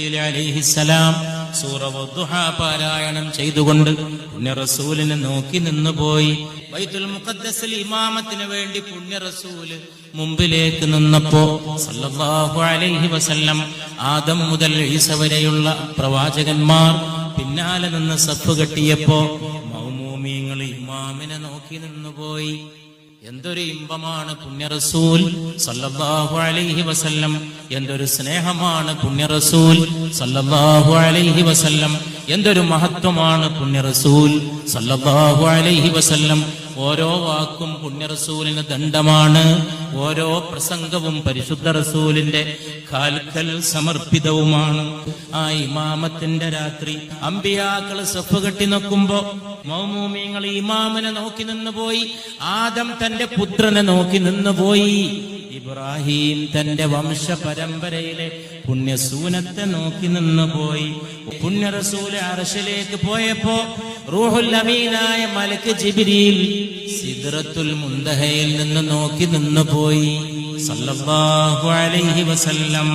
അലൈഹിസ്സലാം സൂറ വദ്ദുഹ പാരായണം ചെയ്തുകൊണ്ട് പുണ്യ റസൂലിനെ നോക്കി നിന്നുപോയി. ബൈത്തുൽ മുഖദ്ദസിൽ ഇമാമത്തിന് വേണ്ടി പുണ്യ റസൂല് മുമ്പിലേക്ക് നിന്നപ്പോ സല്ലല്ലാഹു അലൈഹി വസല്ലം ആദം മുതൽ ഈസ വരെയുള്ള പ്രവാചകന്മാർ പിന്നാലെ നിന്ന് സഫ് കെട്ടിയപ്പോ മൗമൂമിങ്ങൾ ഇമാമിനെ നോക്കി നിന്നുപോയി. എന്തൊരു ഇമ്പമാണ് പുണ്യ റസൂൽ സല്ലല്ലാഹു അലൈഹി വസല്ലം, എന്തൊരു സ്നേഹമാണ് പുണ്യ റസൂൽ സല്ലല്ലാഹു അലൈഹി വസല്ലം, എന്തൊരു മഹത്വമാണ് പുണ്യ റസൂൽ സല്ലല്ലാഹു അലൈഹി വസല്ലം. ഓരോ വാക്കും പുണ്യ റസൂലിന് ദണ്ഡമാണ്, ഓരോ പ്രസംഗവും പരിശുദ്ധ റസൂലിന്റെ കാൽക്കൽ സമർപ്പിതവുമാണ്. ആ ഇമാമത്തിന്റെ രാത്രി അമ്പിയാക്കൾ സഫ് കെട്ടി നോക്കുമ്പോ മൗമൂമിങ്ങൾ ഇമാമിനെ നോക്കി നിന്നുപോയി. ആദം തന്റെ പുത്രനെ നോക്കി നിന്നുപോയി. ഇബ്രാഹിം തന്റെ വംശ പരമ്പരയിലെ പുണ്യസൂനത്തെ നോക്കി നിന്നുപോയി. പുണ്യ റസൂല് അർശിലേക്ക് പോയപ്പോ റൂഹുൽ അമീനായ മലക്ക് ജിബ്രീൽ സിദ്റത്തുൽ മുന്തഹയിൽ നിന്ന് നോക്കി നിന്നുപോയി സല്ലല്ലാഹു അലൈഹി വസല്ലം.